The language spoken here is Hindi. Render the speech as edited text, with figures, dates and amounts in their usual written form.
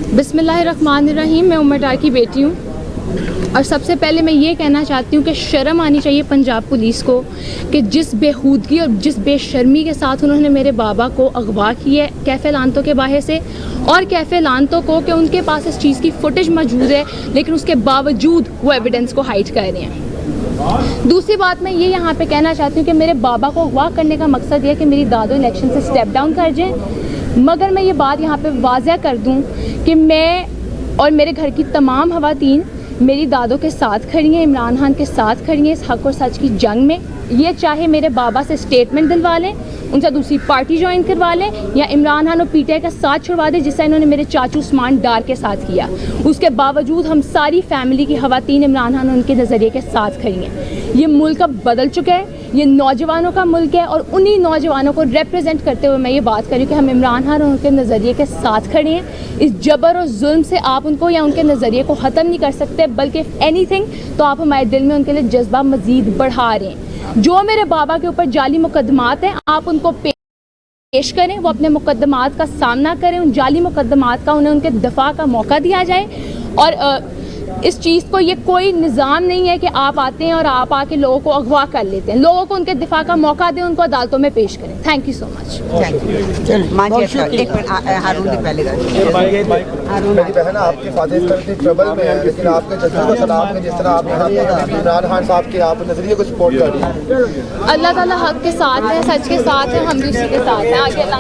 बिस्मिल्लाहिर्रहमानिर्रहीम। मैं उमर डार की बेटी हूँ और सबसे पहले मैं ये कहना चाहती हूँ कि शर्म आनी चाहिए पंजाब पुलिस को कि जिस बेहूदगी और जिस बेशर्मी के साथ उन्होंने मेरे बाबा को अगवा किया है कैफ़े लांतो के बाहर से, और कैफ़े लांतो को कि उनके पास इस चीज़ की फुटेज मौजूद है लेकिन उसके बावजूद वो एविडेंस को हाइड कर रहे हैं। दूसरी बात मैं ये यहाँ पे कहना चाहती हूँ कि मेरे बाबा को अगवा करने का मकसद ये है कि मेरी दादो इलेक्शन से स्टेप डाउन कर जाएँ, मगर मैं ये बात यहाँ पे वाज़ह कर दूँ कि मैं और मेरे घर की तमाम ख़वातीन मेरी दादों के साथ खड़ी हैं, इमरान खान के साथ खड़ी हैं इस हक़ और सच की जंग में। ये चाहे मेरे बाबा से स्टेटमेंट दिलवा लें, उनसे दूसरी पार्टी ज्वाइन करवा लें, या इमरान खान और पीटीआई का साथ छुड़वा दें जिससे इन्होंने मेरे चाचू उस्मान डार के साथ किया। उसके बावजूद हम सारी फैमिली की ख़वातीन इमरान खान उनके नज़रिए के साथ खड़ी हैं। ये मुल्क अब बदल चुका है, ये नौजवानों का मुल्क है और उन्हीं नौजवानों को रिप्रेजेंट करते हुए मैं ये बात कर रही हूँ कि हम इमरान खान और उनके नज़रिए के साथ खड़े हैं। इस जबर और जुल्म से आप उनको या उनके नज़रिए को ख़त्म नहीं कर सकते, बल्कि एनीथिंग तो आप हमारे दिल में उनके लिए जज्बा मज़ीद बढ़ा रहे हैं। जो मेरे बाबा के ऊपर जाली मुकदमात हैं आप उनको पेश करें, वो अपने मुकदमात का सामना करें, उन जाली मुकदमात का उन्हें उनके दफ़ा का मौका दिया जाए। और इस चीज़ को ये कोई निज़ाम नहीं है कि आप आते हैं और आप आके लोगों को अगवा कर लेते हैं। लोगों को उनके दिफा का मौका दें, उनको अदालतों में पेश करें। Thank you so much. आपके फादर ट्रबल में है लेकिन आपके जज्बे को सलाम में जिस तरह आप यहाँ पे इमरान खान साहब के आप नजरिए को सपोर्ट कर रही हैं। अल्लाह ताला हक के साथ है, सच के साथ है, हम भी उसी के साथ हैं। आगे